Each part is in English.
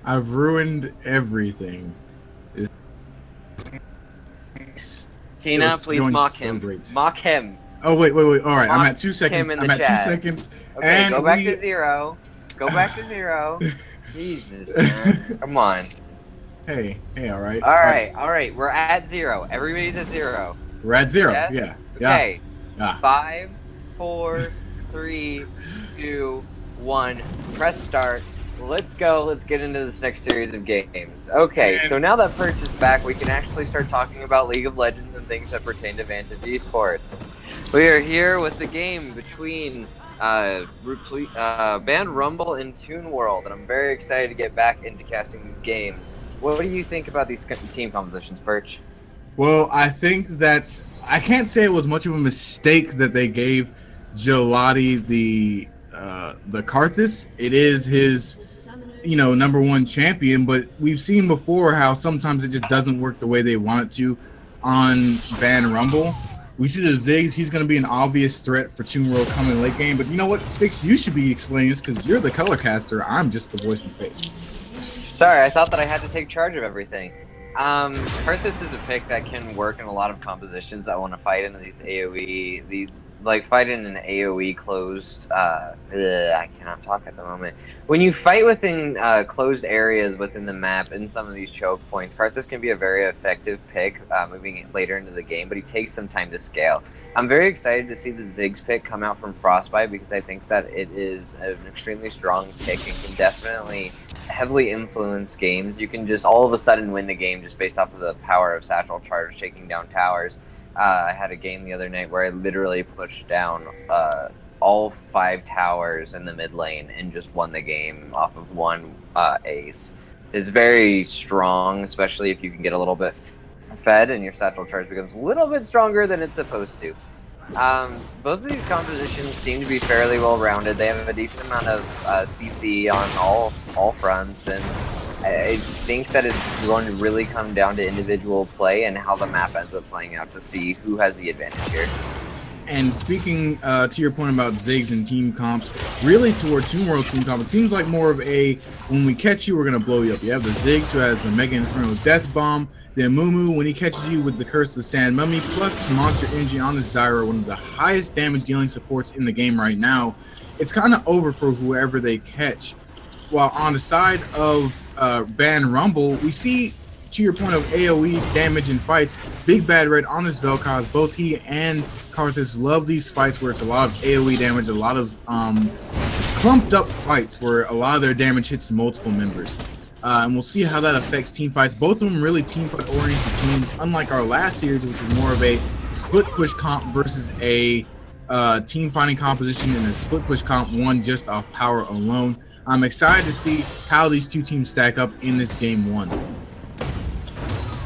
I've ruined everything. It Tina, was please going mock so him. great. Mock him. Oh wait. All right, I'm Mock at 2 him seconds. in the I'm at two chat. seconds, Okay, go and back to we. 0. Go back to 0. Jesus, man. Come on. Hey, all right, all right. Alright. We're at 0. Everybody's at 0. We're at 0. Yes? Yeah. Okay. Ah. 5, 4, 3, 2, 1. Press start. Let's go. Let's get into this next series of games. Okay, so And now that Perch is back, we can actually start talking about League of Legends and things that pertain to Vantage Esports. We are here with the game between Band Rumble and Toon World, and I'm very excited to get back into casting these games. What do you think about these team compositions, Perch? well, I think that I can't say it was much of a mistake that they gave Gelati the Karthus. It is his #1 champion, but we've seen before how sometimes it just doesn't work the way they want it to on Van Rumble. We see the Ziggs. He's going to be an obvious threat for Toon World coming late game. But you know what, Sticks, you should be explaining this because you're the color caster. I'm just the voice and face. Sorry, I thought that I had to take charge of everything. Karthus is a pick that can work in a lot of compositions that want to fight into these AoE, fight in an AoE closed, I cannot talk at the moment. When you fight within closed areas within the map in some of these choke points, Karthus can be a very effective pick moving later into the game, but he takes some time to scale. I'm very excited to see the Ziggs pick come out from Frostbite because I think that it is an extremely strong pick and can definitely heavily influence games. You can just all of a sudden win the game just based off of the power of Satchel Charge taking down towers. I had a game the other night where I literally pushed down all 5 towers in the mid lane and just won the game off of one ace. It's very strong, especially if you can get a little bit fed and your Satchel Charge becomes a little bit stronger than it's supposed to. Both of these compositions seem to be fairly well rounded. They have a decent amount of CC on all fronts, and I think that it's going to really come down to individual play and how the map ends up playing out to see who has the advantage here. And speaking to your point about Ziggs and team comps, really toward Toon World team comp, it seems like more of a when we catch you, we're going to blow you up. You have the Ziggs who has the Mega Inferno Death Bomb, the Amumu when he catches you with the Curse of the Sand Mummy, plus Monster Energy on the Zyra, one of the highest damage dealing supports in the game right now. It's kind of over for whoever they catch. While on the side of Ban Rumble, we see, to your point of AoE damage in fights, Big Bad Red on this Vel'Koz, both he and Karthus love these fights where it's a lot of AoE damage, a lot of clumped up fights where a lot of their damage hits multiple members. And we'll see how that affects team fights. Both of them really team fight oriented teams, unlike our last series, which was more of a split push comp versus a team fighting composition, and a split push comp won just off power alone. I'm excited to see how these two teams stack up in this game 1.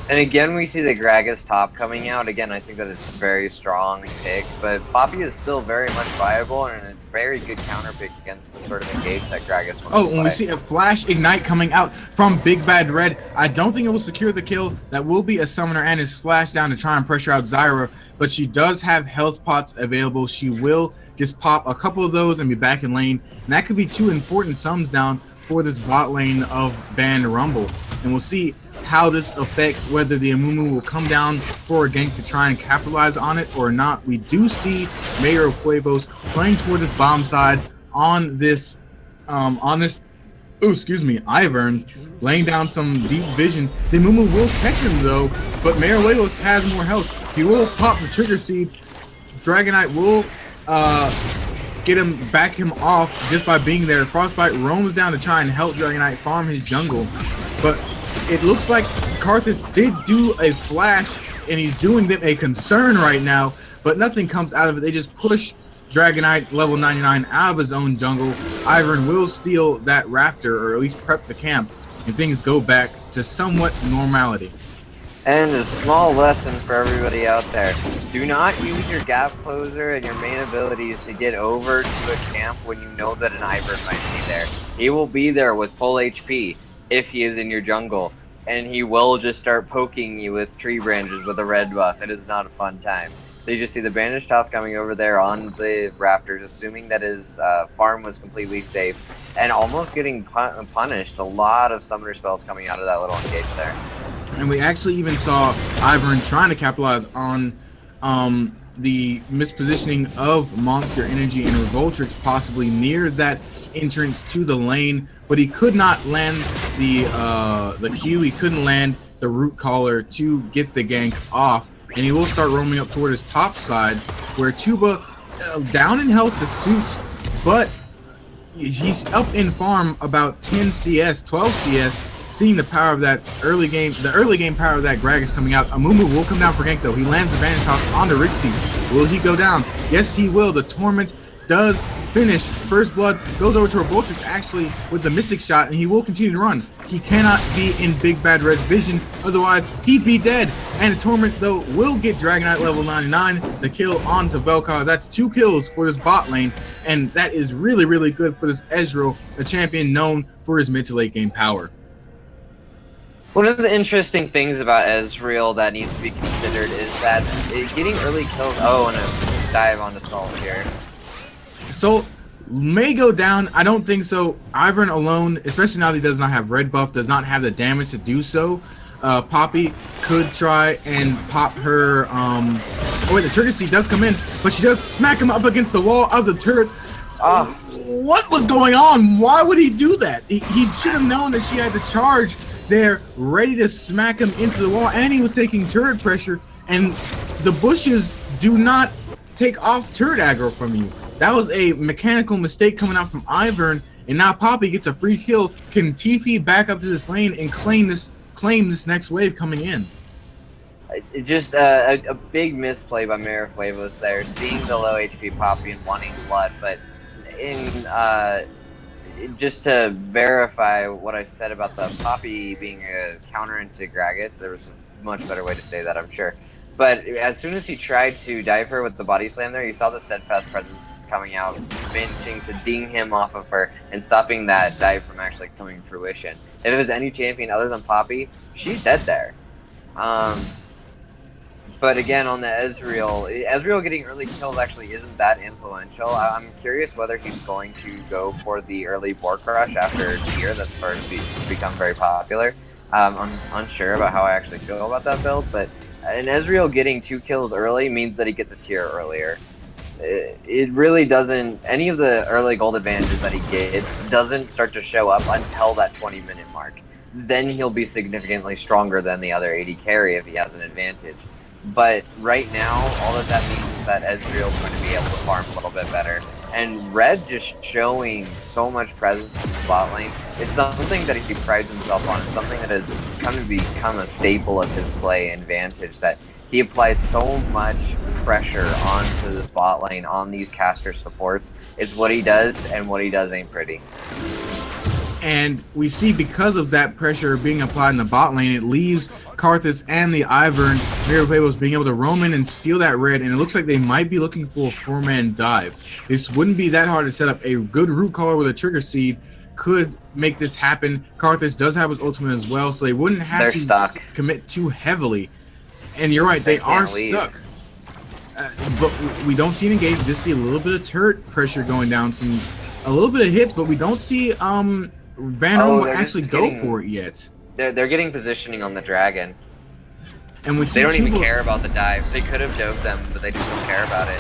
And again, we see the Gragas top coming out. Again, I think that it's a very strong pick, but Poppy is still very much viable and a very good counter pick against the sort of engage that Gragas wants to play. When we see a Flash Ignite coming out from Big Bad Red, I don't think it will secure the kill. That will be a summoner and his flash down to try and pressure out Zyra, but she does have health pots available. She will just pop a couple of those and be back in lane, and that could be 2 important sums down for this bot lane of Band Rumble. And we'll see how this affects whether the Amumu will come down for a gank to try and capitalize on it or not. We do see Mayor of Huevos playing toward this bomb side on this Ivern, laying down some deep vision. The Amumu will catch him though, but Mayor of Huevos has more health. He will pop the trigger seed. Dragonite will back him off just by being there. Frostbite roams down to try and help Dragonite farm his jungle, but it looks like Karthus did do a flash, and he's doing them a concern right now, but nothing comes out of it. They just push Dragonite level 99 out of his own jungle. Ivern will steal that Raptor, or at least prep the camp, and things go back to somewhat normality. And a small lesson for everybody out there. Do not use your gap closer and your main abilities to get over to a camp when you know that an Ivern might be there. He will be there with full HP if he is in your jungle, and he will just start poking you with tree branches with a red buff. It is not a fun time. So you just see the bandage toss coming over there on the Raptors, assuming that his farm was completely safe, and almost getting punished. A lot of summoner spells coming out of that little engage there. And we actually even saw Ivern trying to capitalize on the mispositioning of Monster Energy and Revoltrix possibly near that entrance to the lane, but he could not land the Q. He couldn't land the root collar to get the gank off, and he will start roaming up toward his top side, where Tuba down in health to suits, but he's up in farm about 10 CS, 12 CS. Seeing the power of that early game power of that Gragas coming out. Amumu will come down for gank though. He lands the Bandage Toss on the Rixie. Will he go down? Yes, he will. The Torment does finish. First Blood goes over to Revoltrix actually with the Mystic Shot, and he will continue to run. He cannot be in Big Bad Red Vision, otherwise he'd be dead. And Torment though will get Dragonite level 99, the kill onto Vel'Koz. That's 2 kills for this bot lane, and that is really, really good for this Ezreal, a champion known for his mid to late game power. One of the interesting things about Ezreal that needs to be considered is that getting early kills. Oh, and a dive onto Salt here. Salt may go down. I don't think so. Ivern alone, especially now that he does not have red buff, does not have the damage to do so. Poppy could try and pop her. Oh wait, the Trigger Seed does come in, but she does smack him up against the wall of the turret. What was going on? Why would he do that? He should have known that she had to charge there, ready to smack him into the wall, and he was taking turret pressure, and the bushes do not take off turret aggro from you. That was a mechanical mistake coming out from Ivern, and now Poppy gets a free kill, can TP back up to this lane and claim this next wave coming in. Just a big misplay by Mirafuevos there, seeing the low HP Poppy and wanting blood, but in just to verify what I said about the Poppy being a counter into Gragas, there was a much better way to say that, I'm sure. But as soon as he tried to dive her with the body slam there, you saw the steadfast presence coming out, managing to ding him off of her and stopping that dive from actually coming to fruition. If it was any champion other than Poppy, she's dead there. But again, on the Ezreal getting early kills actually isn't that influential. I'm curious whether he's going to go for the early Bork Rush after tier that's starting to become very popular. I'm unsure about how I actually feel about that build, but an Ezreal getting 2 kills early means that he gets a tier earlier. It really doesn't, any of the early gold advantages that he gets doesn't start to show up until that 20-minute mark. Then he'll be significantly stronger than the other AD carry if he has an advantage. But right now, all of that means is that Ezreal's going to be able to farm a little bit better. And Red just showing so much presence in the bot lane. It's something that he prides himself on. It's something that has come to become a staple of his play and advantage, that he applies so much pressure onto this bot lane, on these caster supports. It's what he does, and what he does ain't pretty. And we see because of that pressure being applied in the bot lane, it leaves Karthus and the Ivern Mirafuevos being able to roam in and steal that red, and it looks like they might be looking for a 4-man dive. This wouldn't be that hard to set up. A good root collar with a Trigger Seed could make this happen. Karthus does have his ultimate as well, so they wouldn't have to commit too heavily. And you're right, they are stuck. But we don't see an engage. We just see a little bit of turret pressure going down, a little bit of hits, but we don't see Van will actually go for it yet. They're getting positioning on the dragon. And we see they don't even care about the dive. They could have dove them, but they just don't care about it.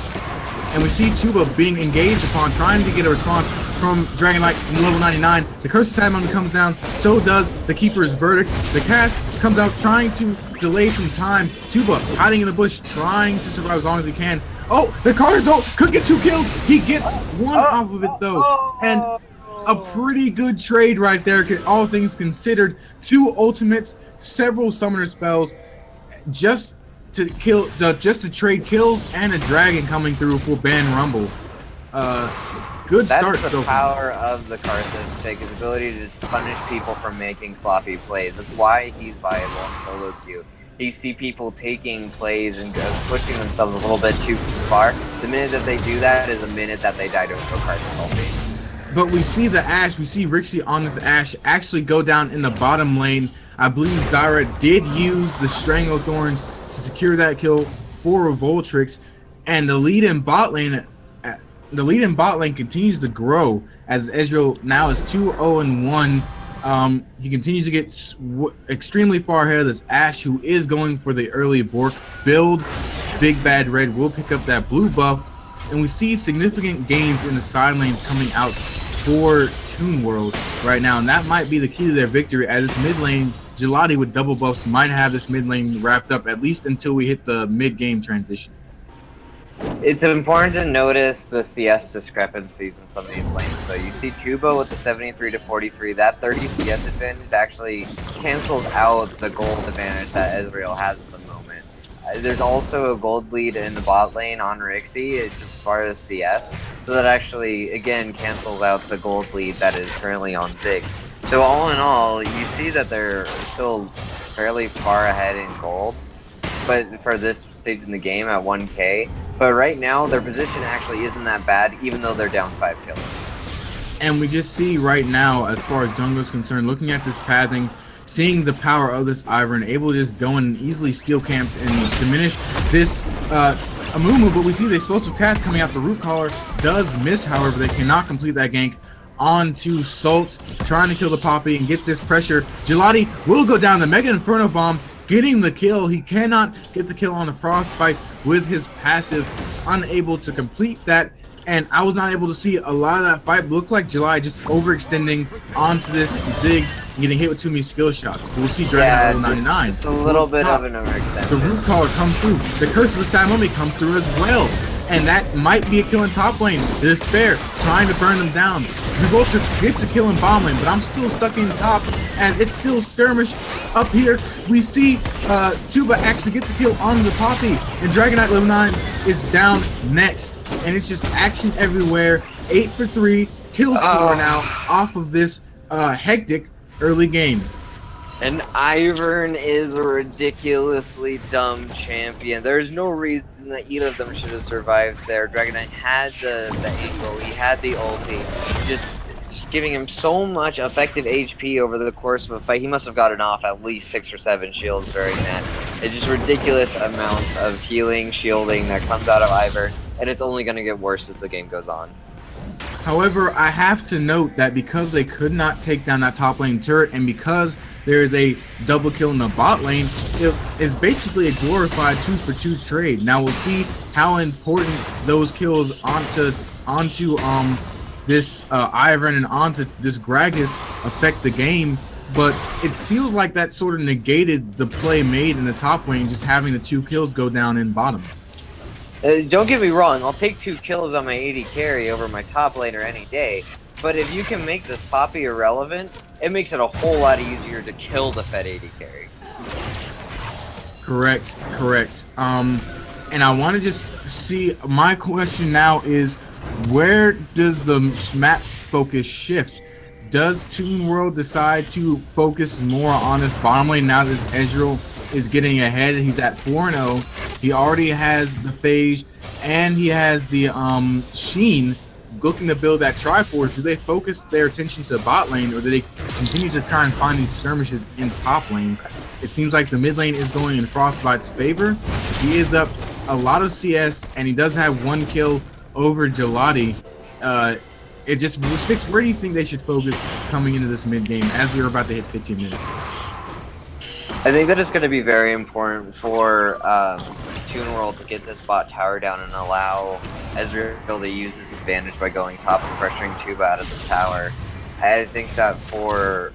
And we see Tuba being engaged upon, trying to get a response from Dragonite in level 99. The Curse of Sad Moment comes down, so does the Keeper's Verdict. The cast comes out trying to delay some time. Tuba hiding in the bush, trying to survive as long as he can. Oh, the Carter's ult could get 2 kills. He gets 1 off of it though. And a pretty good trade right there, all things considered. 2 ultimates, several summoner spells, just to trade kills, and a dragon coming through for Ban Rumble. Good start. That's the power of the Karthus pick, his ability to just punish people for making sloppy plays. That's why he's viable in solo queue. You see people taking plays and pushing themselves a little bit too far. The minute that they do that is the minute that they die to a Karthus ulti. But we see the Ashe, we see Rixie on this Ashe actually go down in the bottom lane. I believe Zyra did use the Stranglethorns to secure that kill for Revoltrix. and the lead in bot lane continues to grow as Ezreal now is 2-0-1. He continues to get extremely far ahead of this Ashe, who is going for the early Bork build. Big Bad Red will pick up that blue buff, and we see significant gains in the side lanes coming out for Toon World right now, and that might be the key to their victory, as this mid lane, Gelati with double buffs might have this mid lane wrapped up, at least until we hit the mid-game transition. It's important to notice the CS discrepancies in some of these lanes. So you see Tubo with the 73 to 43. That 30 CS advantage actually cancels out the gold advantage that Ezreal has at the moment. There's also a gold lead in the bot lane on Rixie as far as CS. So that actually, again, cancels out the gold lead that is currently on Ziggs. So all in all, you see that they're still fairly far ahead in gold, but for this stage in the game at 1K. But right now, their position actually isn't that bad, even though they're down 5 kills. And we just see right now, as far as jungle is concerned, looking at this pathing, seeing the power of this Ivern, able to just go in and easily steal camps and diminish this Amumu. But we see the explosive cast coming out. The root collar does miss, however, they cannot complete that gank onto Salt, trying to kill the Poppy and get this pressure. Gelati will go down the Mega Inferno Bomb, getting the kill. He cannot get the kill on the Frostbite with his passive, unable to complete that. And I was not able to see a lot of that fight. It looked like July just overextending onto this Ziggs and getting hit with too many skill shots. We'll see Dragon level 99. Just a little bit of an overextension. The root collar comes through. The curse of the Sad Mummy comes through as well. And that might be a kill in top lane. The Despair trying to burn them down. Revoltrix gets to kill in bottom lane, but I'm still stuck in top, and it's still skirmish up here. We see Tuba actually get the kill on the Poppy, and Dragonite level 9 is down next. And it's just action everywhere. 8 for 3, kill score now off of this hectic early game. And Ivern is a ridiculously dumb champion. There's no reason that either of them should have survived there. Dragonite had the angle, he had the ulti, just giving him so much effective HP over the course of a fight. He must have gotten off at least 6 or 7 shields during that. It's just ridiculous amount of healing, shielding that comes out of Ivern, and it's only going to get worse as the game goes on. However, I have to note that because they could not take down that top lane turret, and because there is a double kill in the bot lane, it is basically a glorified 2-for-2 trade. Now we'll see how important those kills onto this Ivern and onto this Gragas affect the game, but it feels like that sort of negated the play made in the top lane, just having the 2 kills go down in bottom. Don't get me wrong, I'll take 2 kills on my AD carry over my top laner any day, but if you can make this Poppy irrelevant, it makes it a whole lot easier to kill the fed AD carry. Correct. And I want to just see, my question now is, where does the map focus shift? Does Toon World decide to focus more on this bottom lane now that Ezreal is getting ahead? He's at 4-0. He already has the Phage and he has the Sheen looking to build that Triforce. Do they focus their attention to bot lane, or do they continue to try and find these skirmishes in top lane? It seems like the mid lane is going in Frostbite's favor. He is up a lot of CS and he does have 1 kill over Gelati. It just restricts. Where do you think they should focus coming into this mid game as we were about to hit 15 minutes? I think that it's going to be very important for Toon World to get this bot tower down and allow Ezreal to use his advantage by going top and pressuring Tuba out of the tower. I think that for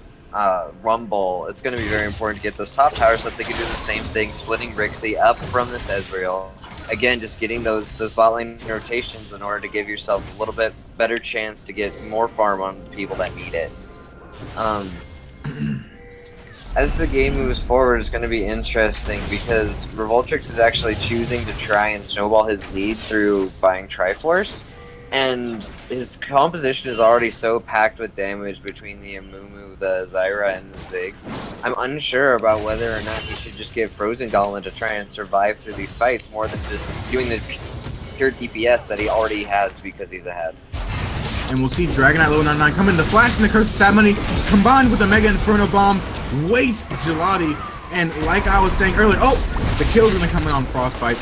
Rumble, it's going to be very important to get those top towers so that they can do the same thing, splitting Rixie up from this Ezreal. Again, just getting those bot lane rotations in order to give yourself a little bit better chance to get more farm on people that need it. As the game moves forward, it's going to be interesting because Revoltrix is actually choosing to try and snowball his lead through buying Triforce, and his composition is already so packed with damage between the Amumu, the Zyra, and the Ziggs. I'm unsure about whether or not he should just get Frozen Gauntlet to try and survive through these fights more than just doing the pure DPS that he already has because he's ahead. And we'll see Dragonite level 99 come in. The Flash and the Curse of Sad Money combined with the Mega Inferno Bomb waste Gelati And like I was saying earlier, oh, the kill's gonna come in on Frostbite.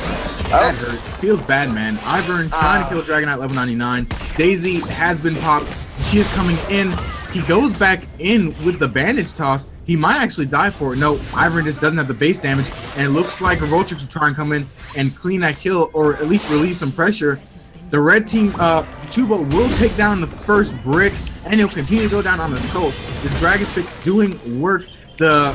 That hurts. Feels bad, man. Ivern trying to kill Dragon Knight level 99. Daisy has been popped. She is coming in. He goes back in with the bandage toss. He might actually die for it. No, Ivern just doesn't have the base damage, and it looks like Revoltrix will try and come in and clean that kill, or at least relieve some pressure. The red team, Tuba will take down the first brick, and he'll continue to go down on Assault. The Dragon Stick doing work. The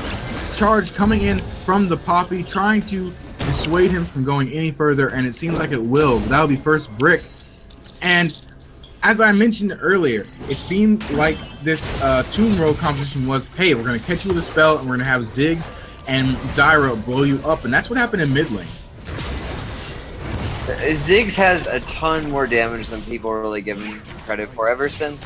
charge coming in from the Poppy, trying to dissuade him from going any further, and it seems like it will. That'll be first brick. And as I mentioned earlier, it seemed like this Tomb Road competition was, hey, we're going to catch you with a spell, and we're going to have Ziggs and Zyra blow you up, and that's what happened in mid lane. Ziggs has a ton more damage than people are really giving him credit for. Ever since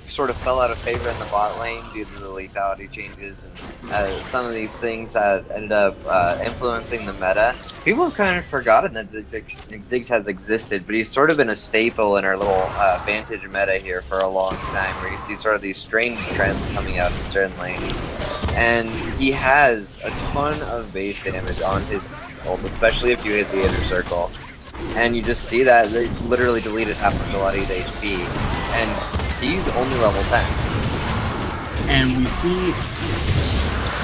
sort of fell out of favor in the bot lane due to the lethality changes and some of these things that ended up influencing the meta, people have kind of forgotten that Ziggs has existed, but he's sort of been a staple in our little Vantage meta here for a long time, where you see sort of these strange trends coming out in certain lanes. And he has a ton of base damage on his ult, especially if you hit the inner circle. And you just see that they literally deleted half of Galactic's HP, and he's only level 10. And we see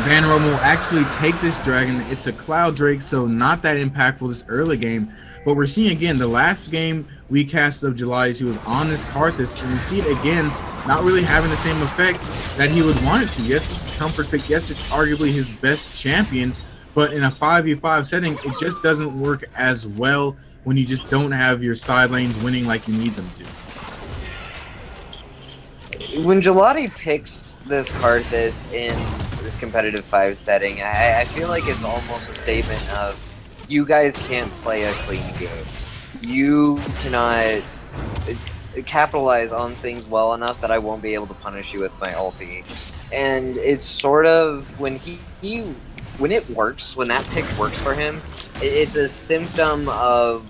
Van Rommel will actually take this dragon. It's a Cloud Drake, so not that impactful this early game. But we're seeing again, the last game we cast of Gelatis, he was on this Karthus, and we see it again, not really having the same effect that he would want it to. Yes, it's comfort pick. Yes, it's arguably his best champion, but in a 5v5 setting, it just doesn't work as well when you just don't have your side lanes winning like you need them to. When Gelati picks this Karthus in this competitive 5 setting, I feel like it's almost a statement of, you guys can't play a clean game. You cannot capitalize on things well enough that I won't be able to punish you with my ulti. And it's sort of, when when it works, when that pick works for him, it's a symptom of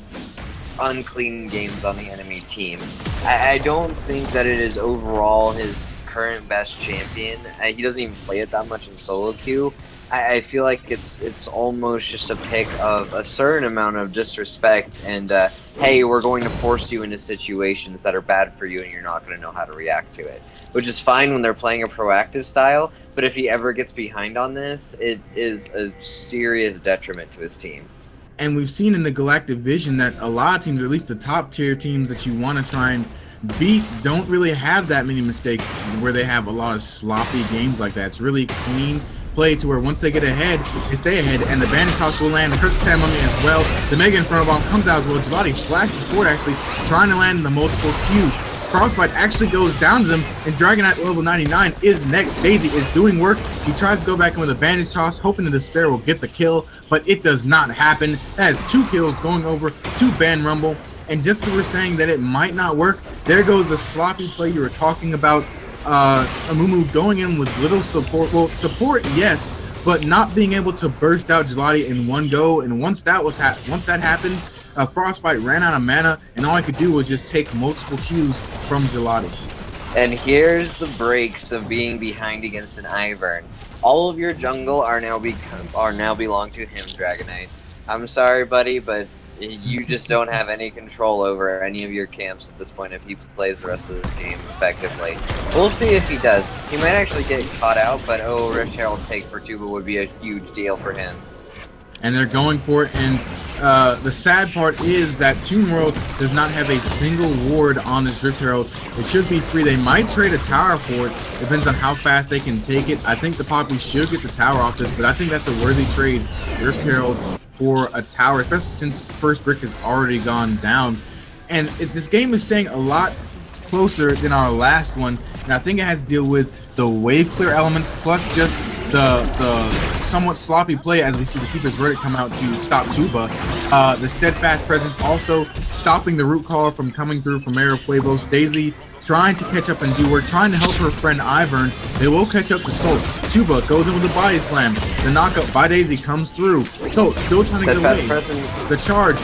unclean games on the enemy team. I don't think that it is overall his current best champion. He doesn't even play it that much in solo queue. I feel like it's almost just a pick of a certain amount of disrespect and hey, we're going to force you into situations that are bad for you and you're not going to know how to react to it. Which is fine when they're playing a proactive style, but if he ever gets behind on this, it is a serious detriment to his team. And we've seen in the Galactic Vision that a lot of teams, or at least the top tier teams that you want to try and beat, don't really have that many mistakes where they have a lot of sloppy games like that. It's really clean play to where once they get ahead, they stay ahead, and the Bandit Toss will land, the Curse of Sand Mummy as well. The Mega Inferno Bomb comes out as well. Gelati flashes forward, actually, trying to land the multiple Qs. Frostbite actually goes down to them, and Dragon Knight level 99 is next. Daisy is doing work. He tries to go back in with a Bandage Toss, hoping the Despair will get the kill, but it does not happen. That has 2 kills going over to Van Rumble, and just as we're saying that it might not work, there goes the sloppy play you were talking about. Amumu going in with little support. Well, support, yes, but not being able to burst out Gelati in one go, and once that happened, Frostbite ran out of mana, and all I could do was just take multiple Qs from Gelati. And here's the breaks of being behind against an Ivern. All of your jungle are now belong to him, Dragon Knight. I'm sorry, buddy, but you just don't have any control over any of your camps at this point if he plays the rest of this game effectively. We'll see if he does. He might actually get caught out, but oh, Rift Herald take for Tuba would be a huge deal for him. And they're going for it, and the sad part is that Tomb World does not have a single ward on this Rift Herald. It should be free. They might trade a tower for it. Depends on how fast they can take it. I think the Poppy should get the tower off this, but I think that's a worthy trade, Rift Herald for a tower, especially since first brick has already gone down. And this game is staying a lot closer than our last one, and I think it has to deal with the wave clear elements plus just the somewhat sloppy play as we see the Keeper's Verdict come out to stop Tuba. The steadfast presence also stopping the root caller from coming through from Mara Pueblos. Daisy trying to catch up and do work, trying to help her friend Ivern. They will catch up to Solt. Tuba goes in with a body slam. The knockup by Daisy comes through. Solt still trying to get away. The charge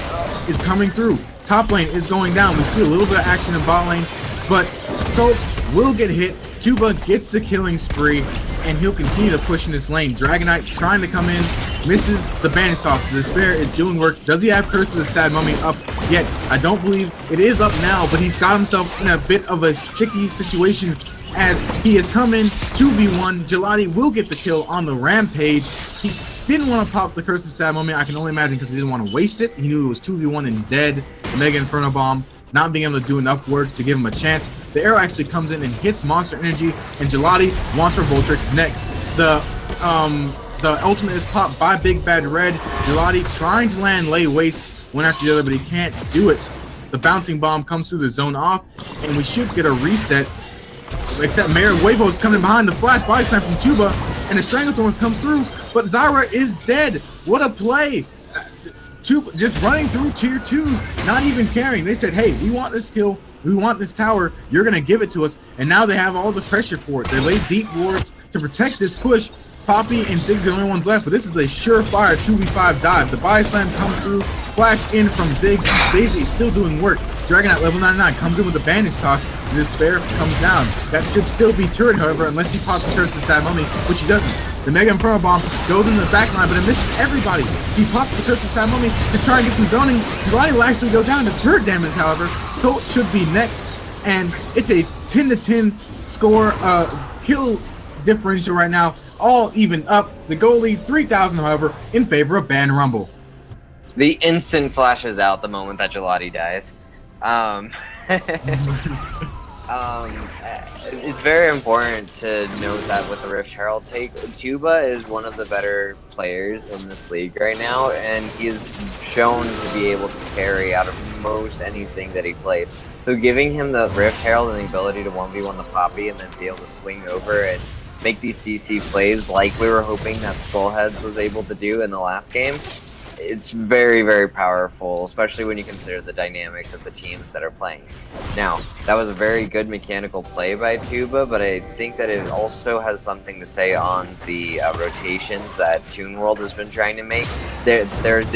is coming through. Top lane is going down. We see a little bit of action in bot lane, but Solt will get hit. Tuba gets the killing spree, and he'll continue to push in this lane. Dragonite trying to come in, misses the bandage toss. The Despair is doing work. Does he have Curse of the Sad Mummy up yet? I don't believe it is up now, but he's got himself in a bit of a sticky situation as he has come in 2v1. Gelati will get the kill on the Rampage. He didn't want to pop the Curse of the Sad Mummy, I can only imagine, because he didn't want to waste it. He knew it was 2v1 and dead. The Mega Inferno Bomb not being able to do enough work to give him a chance. The arrow actually comes in and hits Monster Energy, and Gelati wants Revoltrix next. The ultimate is popped by Big Bad Red. Gelati trying to land Lay Waste one after the other, but he can't do it. The bouncing bomb comes through the zone off, and we should get a reset. Except Mayor Wavo is coming behind the flash body slam from Tuba, and the Stranglethorns come through, but Zyra is dead. What a play! Tuba just running through tier 2, not even caring. They said, hey, we want this kill, we want this tower, you're gonna give it to us, and now they have all the pressure for it. They laid deep wards to protect this push. Poppy and Ziggs are the only ones left, but this is a surefire 2v5 dive. The body slam comes through, flash in from Ziggs. Daisy is still doing work. Dragonite level 99 comes in with the bandage toss. The Despair comes down. That should still be turret, however, unless he pops the Curse of Sad Mummy, which he doesn't. The Mega Inferno Bomb goes in the back line, but it misses everybody. He pops the Curse of Sad Mummy to try and get some zoning. Gelati will actually go down to turret damage, however. Salt should be next, and it's a 10-10 score kill differential right now. All even up. The goal lead 3,000, however, in favor of Ban Rumble. The instant flashes out the moment that Gelati dies. It's very important to note that with the Rift Herald take, Tuba is one of the better players in this league right now, and he is shown to be able to carry out of most anything that he plays. So giving him the Rift Herald and the ability to 1v1 the Poppy and then be able to swing over and make these CC plays like we were hoping that Skullheads was able to do in the last game, it's very, very powerful, especially when you consider the dynamics of the teams that are playing. Now, that was a very good mechanical play by Tuba, but I think that it also has something to say on the rotations that Toon World has been trying to make. They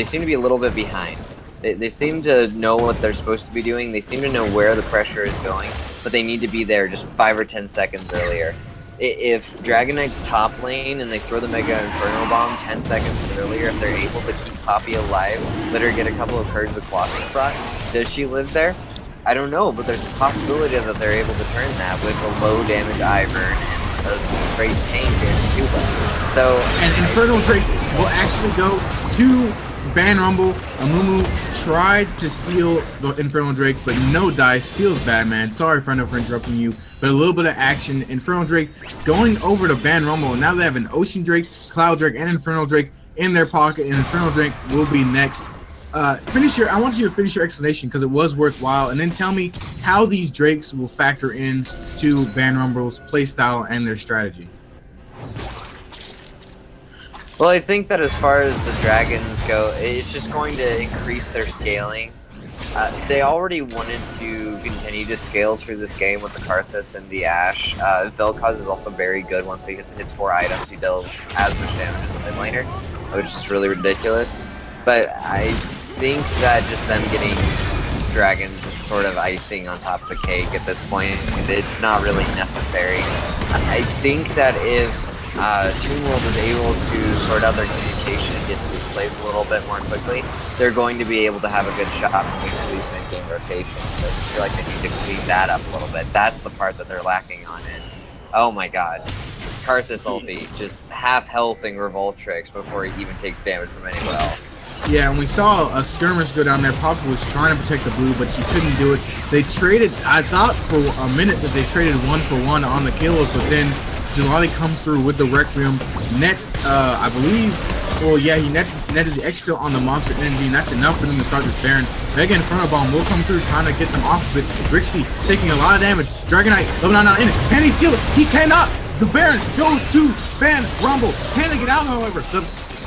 seem to be a little bit behind. They seem to know what they're supposed to be doing, they seem to know where the pressure is going, but they need to be there just 5 or 10 seconds earlier. If Dragonite's top lane and they throw the Mega Inferno Bomb 10 seconds earlier, if they're able to keep Poppy alive, let her get a couple of Courage of the Colossus brought, does she live there? I don't know, but there's a possibility that they're able to turn that with a low damage Ivern and a great tank in Tuba. So, and Infernal Drake will actually go to Ban Rumble. Amumu tried to steal the Infernal Drake, but no dice. Feels bad, man. Sorry, friendo, for interrupting you. But a little bit of action. Infernal Drake going over to Ban Rumble, and now they have an Ocean Drake, Cloud Drake, and Infernal Drake in their pocket, and Infernal Drake will be next. I want you to finish your explanation because it was worthwhile, and then tell me how these Drakes will factor in to Ban Rumble's playstyle and their strategy. Well, I think that as far as the dragons go, it's just going to increase their scaling. They already wanted to continue to scale through this game with the Karthus and the Ashe. Vel'Koz is also very good. Once he hits 4 items, he deals as much damage as a mid laner, which is really ridiculous. But I think that just them getting dragons is sort of icing on top of the cake at this point. It's not really necessary. I think that if Toon World is able to sort out their communication and get to these plays a little bit more quickly, they're going to be able to have a good shot between these mid-game rotations. So I feel like they need to clean that up a little bit. That's the part that they're lacking on it. Oh my god. Karthus ulti, just half healthing Revoltrix before he even takes damage from anyone else. Yeah, and we saw a skirmish go down there. Poppy was trying to protect the blue, but she couldn't do it. They traded, I thought for a minute that they traded 1-for-1 on the kills, but then Gelati comes through with the Requiem, nets, I believe, well, yeah, he netted the extra on the Monster Energy, and that's enough for them to start this Baron. Mega Inferno Bomb will come through, trying to get them off of it. Grixie taking a lot of damage. Dragonite, level 99 in it. Can he steal it? He cannot! The Baron goes to Ban Rumble. Can they get out, however? The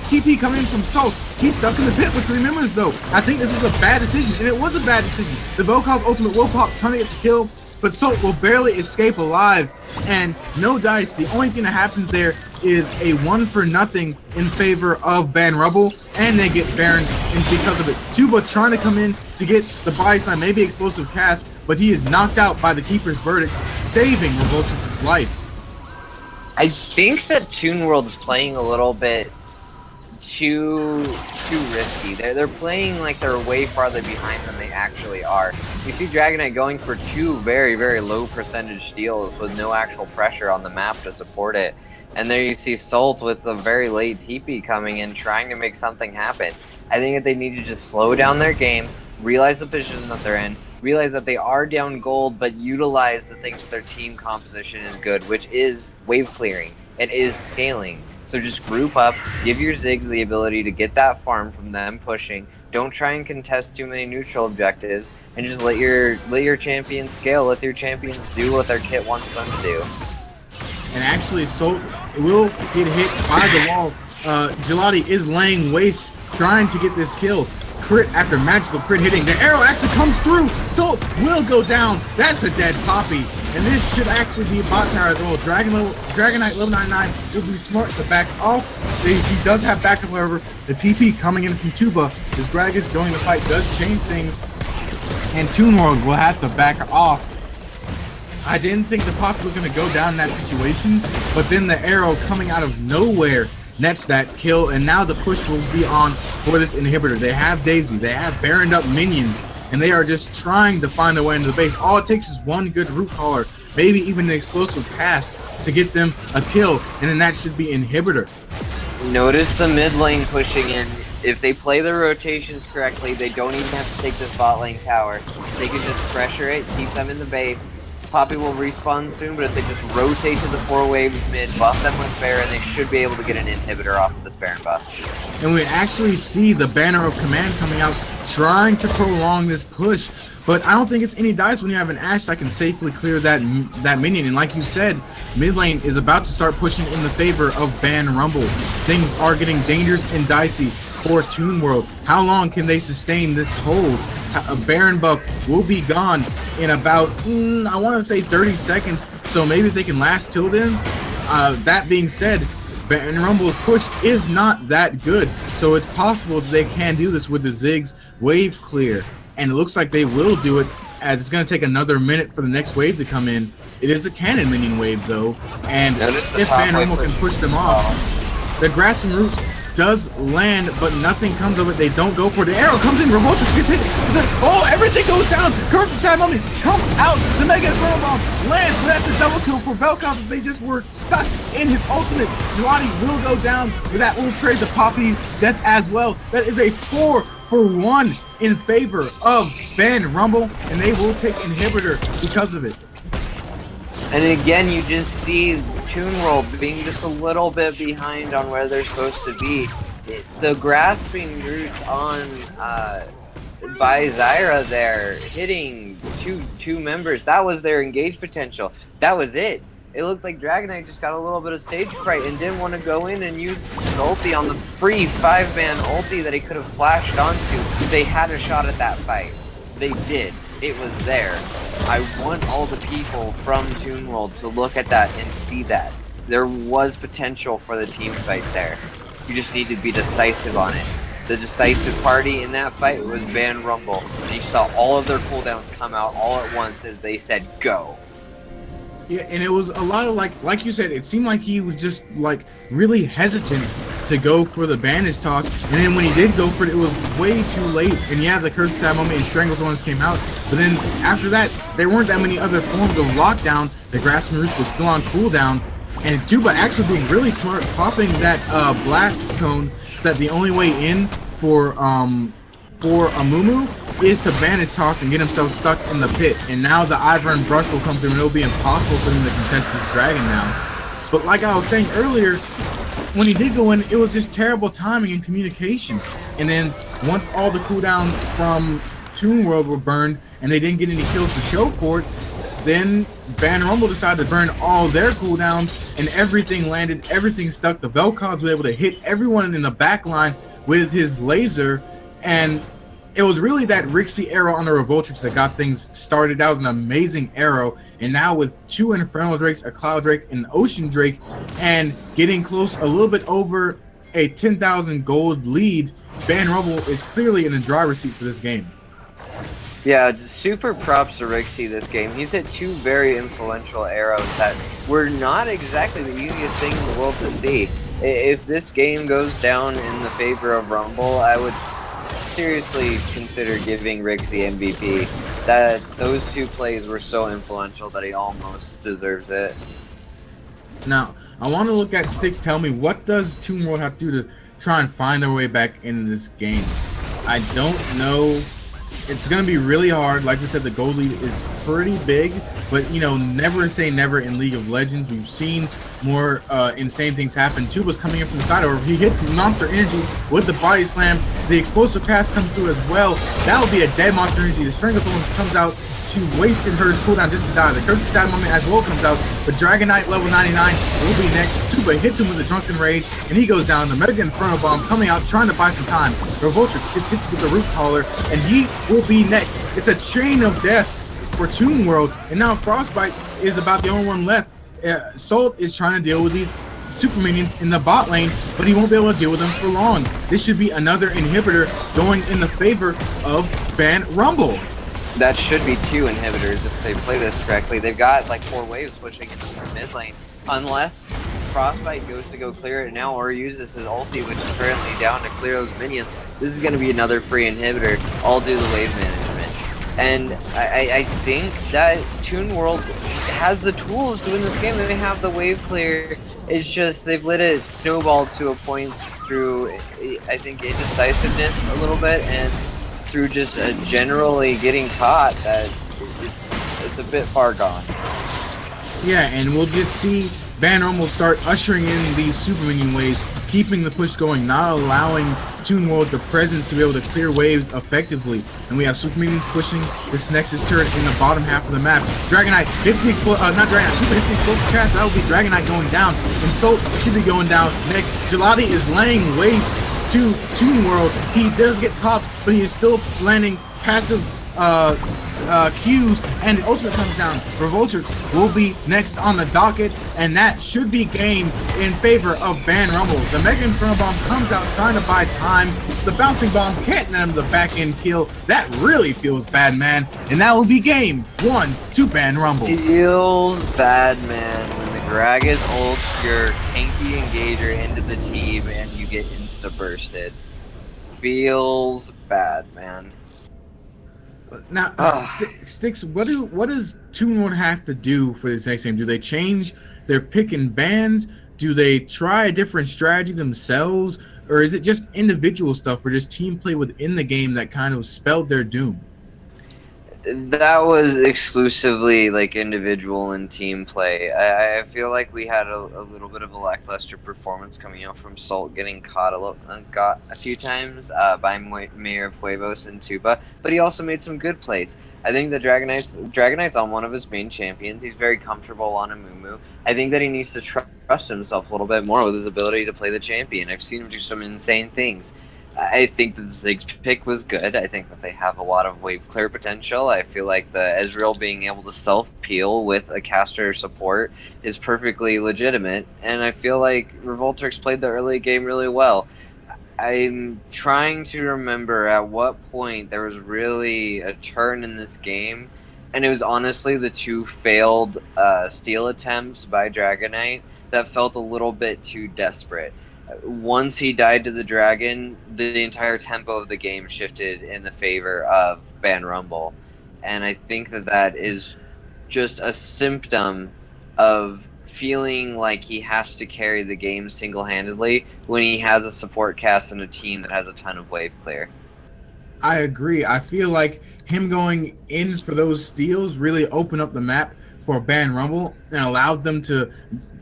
TP coming in from Salt. He's stuck in the pit with 3 members, though. I think this was a bad decision, and it was a bad decision. The Vel'Koz ultimate will pop, trying to get the kill, but Salt will barely escape alive, and no dice. The only thing that happens there is a 1-for-0 in favor of Ban Rumble, and they get Baron and because of it. Tuba trying to come in to get the body slam, maybe explosive cast, but he is knocked out by the Keeper's Verdict, saving Revoltrix's life. I think that Toon World is playing a little bit too risky. They're playing like they're way farther behind than they actually are. You see Dragonite going for 2 very, very low percentage steals with no actual pressure on the map to support it. And there you see Salt with a very late TP coming in, trying to make something happen. I think that they need to just slow down their game, realize the position that they're in, realize that they are down gold, but utilize the things that their team composition is good, which is wave clearing. It is scaling. So just group up, give your Ziggs the ability to get that farm from them pushing. Don't try and contest too many neutral objectives, and just let your champions scale. Let your champions do what their kit wants them to do. And actually, Salt will get hit by the wall. Gelati is laying waste, trying to get this kill. Crit after magical crit hitting. The arrow actually comes through. Salt will go down. That's a dead Poppy. And this should actually be a bot tower as well. Dragonite level 99 will be smart to back off. He does have backup, however. The TP coming in from Tuba. As Gragas joining the fight does change things. And Toon World will have to back off. I didn't think the Poppy was going to go down in that situation. But then the arrow coming out of nowhere nets that kill, and now the push will be on for this inhibitor. They have Daisy, they have Baroned up minions, and they are just trying to find their way into the base. All it takes is one good root caller, maybe even an explosive pass to get them a kill, and then that should be inhibitor. Notice the mid lane pushing in. If they play their rotations correctly, they don't even have to take this bot lane tower. They can just pressure it, keep them in the base. Poppy will respawn soon, but if they just rotate to the 4 waves mid, buff them with Baron, they should be able to get an inhibitor off of this Baron buff. And we actually see the Banner of Command coming out, trying to prolong this push. But I don't think it's any dice when you have an Ashe that can safely clear that minion. And like you said, mid lane is about to start pushing in the favor of Ban Rumble. Things are getting dangerous and dicey for Toon World. How long can they sustain this hold? A Baron buff will be gone in about, I want to say 30 seconds. So maybe they can last till then. That being said, Baron Rumble's push is not that good. So it's possible that they can do this with the Ziggs wave clear. And it looks like they will do it, as it's going to take another minute for the next wave to come in. It is a cannon minion wave, though. And if Baron Rumble can push them off, the Grasping Roots does land, but nothing comes of it. They don't go for it. The arrow comes in, Revoltrix gets hit. Oh, everything goes down. Curse the Sad Mummy comes out. The Mega Inferno Bomb lands, but that's a double kill for Vel'Koz. They just were stuck in his ultimate. Gelati will go down, but that will trade the Poppy death as well. That is a 4-for-1 in favor of Ban Rumble, and they will take inhibitor because of it. And again, you just see Toon World being just a little bit behind on where they're supposed to be. The Grasping Roots on by Zyra there, hitting two members, that was their engage potential. That was it. It looked like Dragonite just got a little bit of stage fright and didn't want to go in and use his ulti on the free 5-man ulti that he could have flashed onto. They had a shot at that fight. They did. It was there. I want all the people from Toon World to look at that and see that. There was potential for the team fight there. You just need to be decisive on it. The decisive party in that fight was Ban Rumble. And you saw all of their cooldowns come out all at once as they said, go. Yeah, and it was a lot of like you said, it seemed like he was just like really hesitant to go for the bandage toss, and then when he did go for it, it was way too late. And yeah, the Curse of Sad Moment and Stranglethorns came out, but then after that, there weren't that many other forms of lockdown. The Grasping Roots was still on cooldown, and Tuba actually being really smart, popping that Black Stone, so that the only way in for Amumu is to bandage toss and get himself stuck in the pit. And now the Ivern Brush will come through, and it'll be impossible for him to contest this dragon now. But like I was saying earlier, when he did go in, it was just terrible timing and communication. And then once all the cooldowns from Toon World were burned and they didn't get any kills to show for it, then Ban Rumble decided to burn all their cooldowns, and everything landed, everything stuck. The Vel'Koz was able to hit everyone in the back line with his laser, and it was really that Rixie arrow on the Revoltrix that got things started. That was an amazing arrow. And now with 2 Infernal Drakes, a Cloud Drake, and an Ocean Drake, and getting close a little bit over a 10,000 gold lead, Ban Rumble is clearly in the driver's seat for this game. Yeah, super props to Rixie this game. He's hit two very influential arrows that were not exactly the easiest thing in the world to see. If this game goes down in the favor of Rumble, I would seriously consider giving Rixie MVP. Those two plays were so influential that he almost deserves it. Now, I want to look at Sticks. Tell me, what does Toon World have to do to try and find their way back into this game? I don't know. It's going to be really hard. Like we said, the gold lead is pretty big, but, you know, never say never in League of Legends. We've seen more insane things happen. Tuba's coming in from the side, or he hits Monster Energy with the body slam. The explosive pass comes through as well. That'll be a dead Monster Energy. The Stranglethorn comes out to wasted her cooldown just to die. The Curse of Sad Moment as well comes out. The Dragon Knight level 99 will be next. Tuba hits him with a Drunken Rage, and he goes down. The Mega Inferno Bomb coming out, trying to buy some time. Revoltrix gets hit with the Root Caller, and he will be next. It's a chain of deaths for Toon World, and now Frostbite is about the only one left. Salt is trying to deal with these super minions in the bot lane, but he won't be able to deal with them for long. This should be another inhibitor going in the favor of Ban Rumble. That should be two inhibitors if they play this correctly. They've got like 4 waves pushing into the mid lane. Unless Frostbite goes to go clear it now or uses his ulti, which is currently down to clear those minions, this is going to be another free inhibitor, all due to the wave management. And I think that Toon World has the tools to win this game. They have the wave clear. It's just they've let it snowball to a point through, I think, indecisiveness a little bit, and through just generally getting caught that it's a bit far gone. Yeah, and we'll just see Ban Rumble start ushering in these super minion waves, keeping the push going, not allowing Toon World the presence to be able to clear waves effectively. And we have super minions pushing this Nexus turret in the bottom half of the map. Dragon Knight hits the not Dragon Knight, Tuba hits the explosive cast. That will be Dragon Knight going down. And Salt should be going down next. Gelati is laying waste to Toon World. He does get popped, but he is still landing passive Qs, and the ultimate comes down. Revoltrix will be next on the docket, and that should be game in favor of Ban Rumble. The Mega Inferno Bomb comes out trying to buy time. The Bouncing Bomb can't land the back end kill. That really feels bad, man. And that will be game 1 to Ban Rumble. Feels bad, man. When the Gragas ults your tanky engager into the team and you get insta-bursted. Feels bad, man. Now, Sticks, what does Toon World have to do for this next game? Do they change their pick and bans? Do they try a different strategy themselves? Or is it just individual stuff or just team play within the game that kind of spelled their doom? That was exclusively like individual and team play. I feel like we had a little bit of a lackluster performance coming out from Salt, getting caught a few times by Mayor of Huevos and Tuba, but he also made some good plays. I think the Dragon Knight's on one of his main champions. He's very comfortable on Amumu. I think that he needs to trust himself a little bit more with his ability to play the champion. I've seen him do some insane things. I think that Zig's pick was good. I think that they have a lot of wave clear potential. I feel like the Ezreal being able to self-peel with a caster support is perfectly legitimate, and I feel like Revoltrix played the early game really well. I'm trying to remember at what point there was really a turn in this game, and it was honestly the 2 failed steal attempts by Dragon Knight that felt a little bit too desperate. Once he died to the dragon, the entire tempo of the game shifted in the favor of Ban Rumble. And I think that that is just a symptom of feeling like he has to carry the game single-handedly when he has a support cast and a team that has a ton of wave clear. I agree. I feel like him going in for those steals really opened up the map for Ban Rumble and allowed them to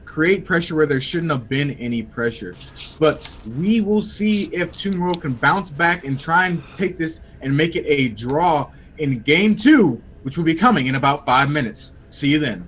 create pressure where there shouldn't have been any pressure. But we will see if Toon World can bounce back and try and take this and make it a draw in game 2, which will be coming in about 5 minutes. See you then.